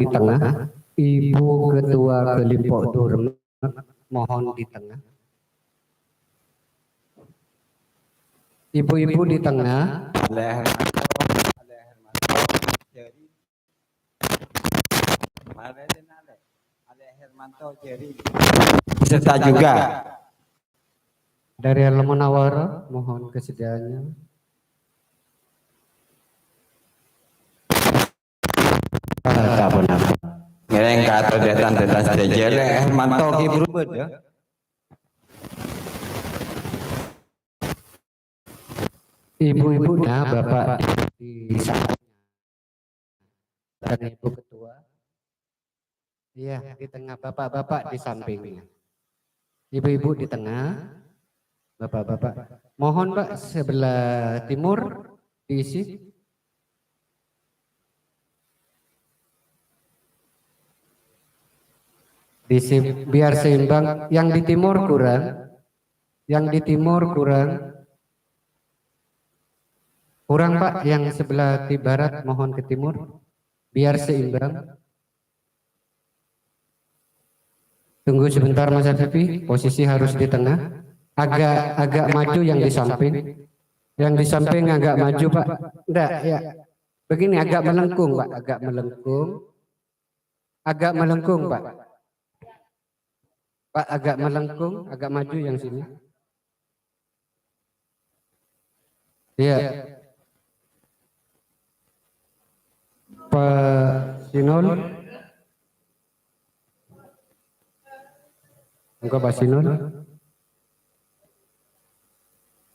di tengah. Ibu Ketua Kelimpok Durmet mohon di tengah. Ibu-ibu di tengah. Serta juga dari Al-Munawwarah mohon kesediaannya. tak benar. Ngereng kata detan sejele Hermanto ki berubah ya. Ibu-ibu nah Bapak di dan Ibu Ketua. Iya, di tengah Bapak-bapak di sampingnya. Ibu-ibu di tengah, Bapak-bapak. Mohon Pak sebelah timur diisi. Diisi biar seimbang. Yang di timur kurang. Yang di timur kurang. Kurang Pak, yang sebelah di barat mohon ke timur. Biar seimbang. Tunggu sebentar Mas Afifi, posisi harus di tengah. Agak maju yang di samping. Yang di samping agak maju Pak. Enggak, ya. Begini agak melengkung Pak, agak melengkung. Agak melengkung Pak. Pak agak melengkung, agak maju yang sini. Iya. Pak Sinol. Enggak Pak Sinol.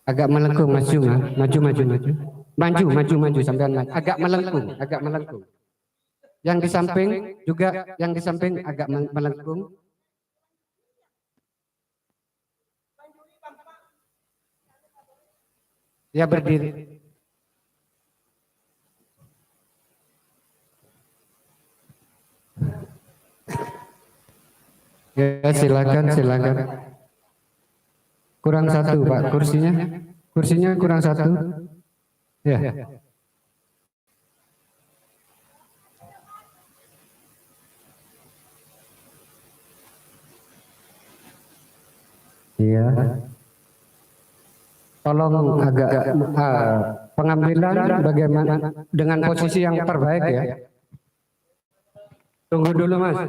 Agak melengkung, maju sampai agak melengkung. Yang di samping juga, yang di samping agak melengkung. Ya berdiri. Ya silakan. Kurang satu Pak kursinya. Kursinya kurang satu. Ya. Iya. Tolong agak pengambilan bagaimana dengan posisi yang terbaik ya. Tunggu dulu Mas.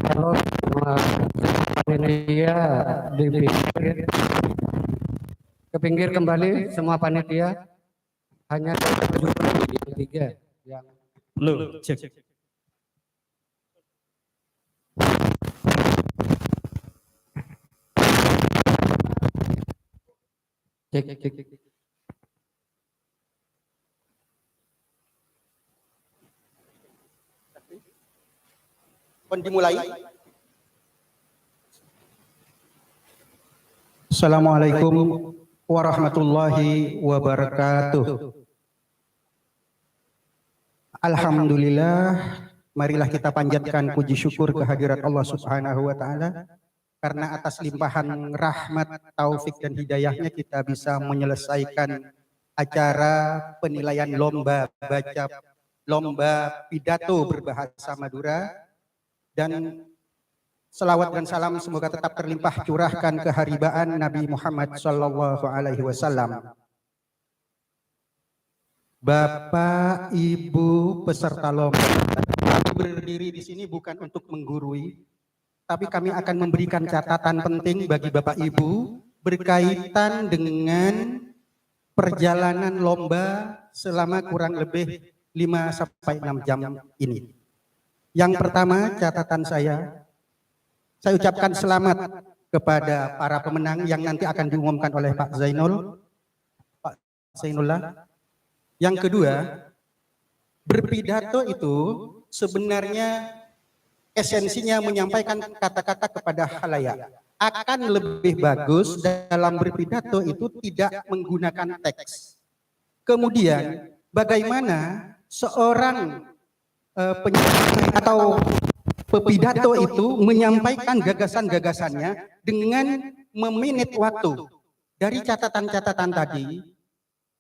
Kalau semua panitia di pinggir kembali, semua panitia hanya yang tiga yang belum cek. Cek, cek. Dimulai. Assalamualaikum warahmatullahi wabarakatuh. Alhamdulillah, marilah kita panjatkan puji syukur kehadirat Allah Subhanahu wa taala karena atas limpahan rahmat, taufik dan hidayahnya kita bisa menyelesaikan acara penilaian lomba pidato berbahasa Madura, dan selawat dan salam semoga tetap terlimpah curahkan keharibaan Nabi Muhammad sallallahu alaihi wasallam. Bapak, Ibu peserta lomba, kami berdiri di sini bukan untuk menggurui, tapi kami akan memberikan catatan penting bagi Bapak Ibu berkaitan dengan perjalanan lomba selama kurang lebih 5-6 jam ini. Yang pertama, catatan saya ucapkan selamat kepada para pemenang yang nanti akan diumumkan oleh Pak Zainullah. Yang kedua, berpidato itu sebenarnya esensinya menyampaikan kata-kata kepada khalayak. Akan lebih bagus dalam berpidato itu tidak menggunakan teks. Kemudian, bagaimana seorang penyampaian atau pepidato itu menyampaikan gagasan-gagasannya dengan meminit waktu. Dari catatan-catatan tadi,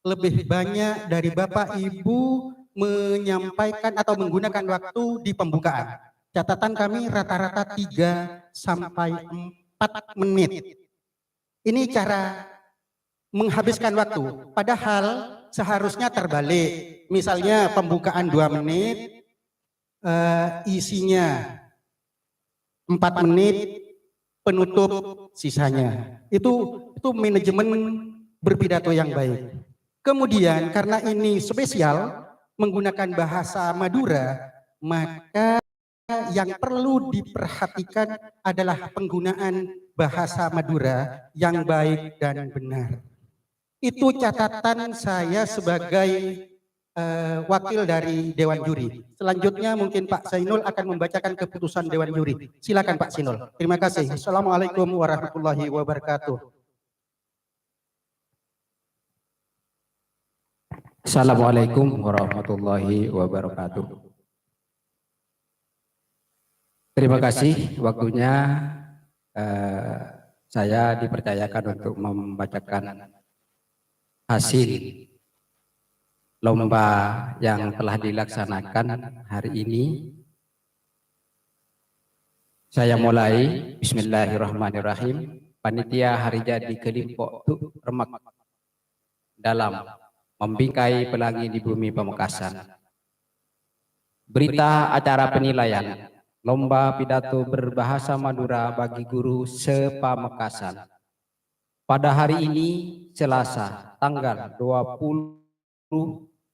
lebih banyak dari Bapak Ibu menyampaikan atau menggunakan waktu di pembukaan. Catatan kami rata-rata 3-4 menit. Ini cara menghabiskan waktu. Padahal seharusnya terbalik. Misalnya pembukaan 2 menit, isinya 4 menit, penutup sisanya. Itu manajemen berpidato yang baik. Kemudian karena ini spesial menggunakan bahasa Madura, maka yang perlu diperhatikan adalah penggunaan bahasa Madura yang baik dan benar. Itu catatan saya sebagai wakil dari Dewan Juri. Selanjutnya mungkin Pak Zainul akan membacakan keputusan Dewan Juri. Silakan Pak Zainul. Terima kasih. Assalamualaikum warahmatullahi wabarakatuh. Assalamualaikum warahmatullahi wabarakatuh. Terima kasih waktunya saya dipercayakan untuk membacakan hasil lomba yang telah dilaksanakan hari ini. Saya mulai. Bismillahirrahmanirrahim. Panitia Hari Jadi Kelimpok Remak dalam membingkai pelangi di bumi Pamekasan. Berita acara penilaian lomba pidato berbahasa Madura bagi guru se-Pamekasan. Pada hari ini Selasa tanggal 20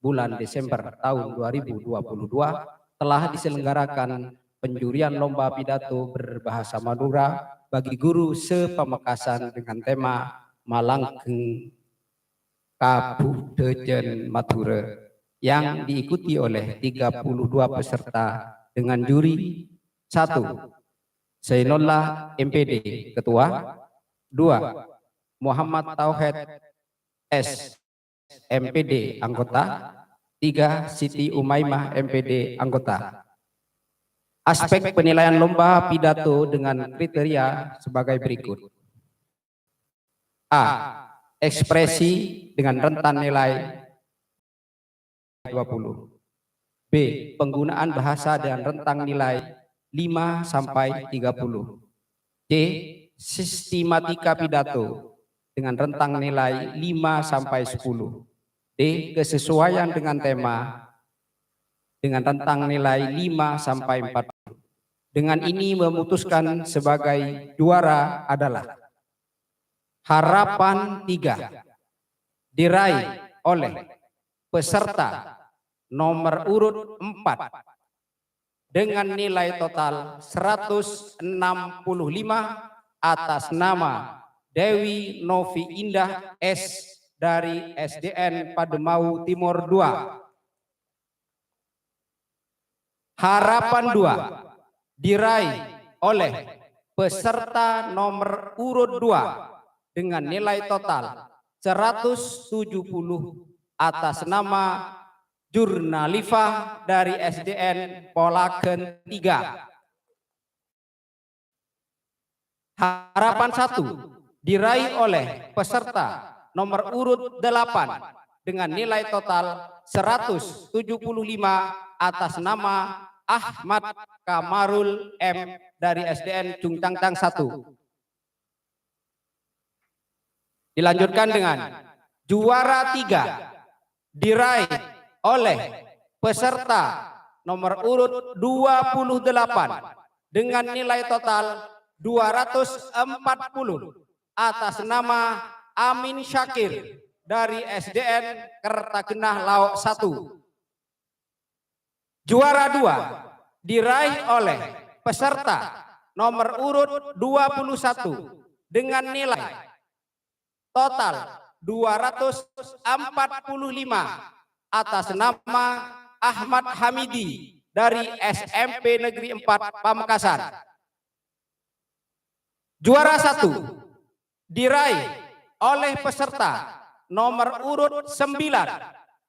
bulan Desember tahun 2022 telah diselenggarakan penjurian lomba pidato berbahasa Madura bagi guru se-Pamekasan dengan tema Malangkeng Kabudayan Madura yang diikuti oleh 32 peserta dengan juri: 1. Zainullah MPD Ketua, 2. Muhammad Tauhid S MPD Anggota, 3. Siti Umaymah MPD Anggota. Aspek penilaian lomba pidato dengan kriteria sebagai berikut. A. Ekspresi dengan rentan nilai 20. B. Penggunaan bahasa dengan rentang nilai 5-30. C. Sistematika pidato dengan rentang nilai 5-10. D. Kesesuaian dengan tema dengan rentang nilai 5-40. Dengan ini memutuskan sebagai juara adalah Harapan 3 diraih oleh peserta nomor urut 4 dengan nilai total 165 atas nama Dewi Novi Indah S dari SDN Pademau Timur 2. Harapan 2 diraih oleh peserta nomor urut 2 dengan nilai total 170 atas nama Jurnalifah dari SDN Polaken 3. Harapan 1 diraih oleh peserta nomor urut 8 dengan nilai total 175 atas nama Ahmad Kamarul M dari SDN Cungtangtang 1. Dilanjutkan dengan juara 3 diraih oleh peserta nomor urut 28 dengan nilai total 240 atas nama Amin Syakir dari SDN Kertagenah Laok 1. Juara 2 diraih oleh peserta nomor urut 21 dengan nilai total 245 atas nama Ahmad Hamidi dari SMP Negeri 4 Pamekasan. Juara 1 diraih oleh peserta nomor urut 9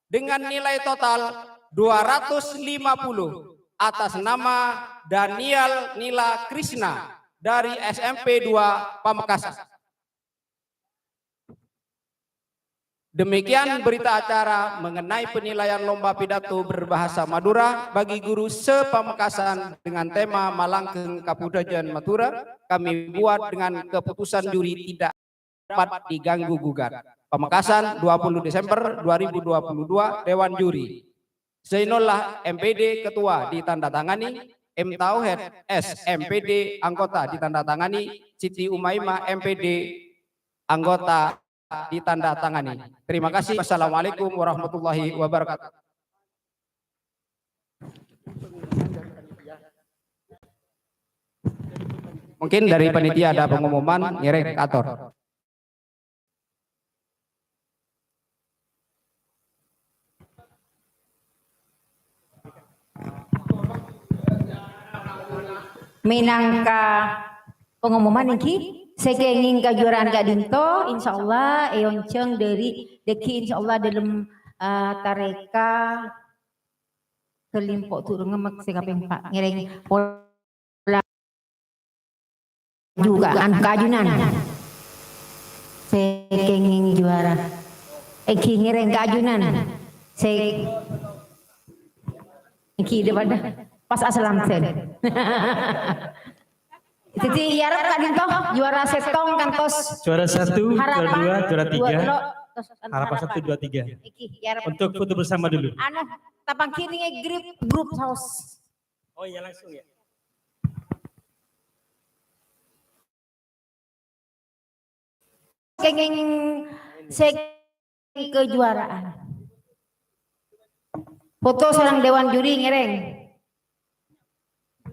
dengan nilai total 250 atas nama Daniel Nila Krishna dari SMP 2 Pamekasan. Demikian berita acara mengenai penilaian lomba pidato berbahasa Madura bagi guru se-Pamekasan dengan tema Malangkeng Kapudajan Matura. Kami buat dengan keputusan juri tidak dapat diganggu gugat. Pamekasan 20 Desember 2022 Dewan Juri. Zainullah MPD Ketua ditandatangani, M Tauhed S MPD anggota ditandatangani, Siti Umaima MPD anggota ditandatangani. Terima kasih. Wassalamualaikum warahmatullahi wabarakatuh. Mungkin dari panitia ada pengumuman ngerek ator. Minangka pengumuman iki sekenging kejuaraan kadinto insyaallah eonceng dari deki insyaallah dalam tareka kelimpok turun ngemek sekapeng Pak ngereng pola juga kajunan sekenging juara eki ngereng kajunan iki daripada pas aslam sen. Jadi harap kadinto juara setong kantos juara 1, juara 2, juara 3. Harapan 1, 2, 3. Untuk foto bersama dulu. Anu tapang kiri grup house. Oh iya langsung ya. Kenging kejuaraan. Foto sarang dewan juri ngereng.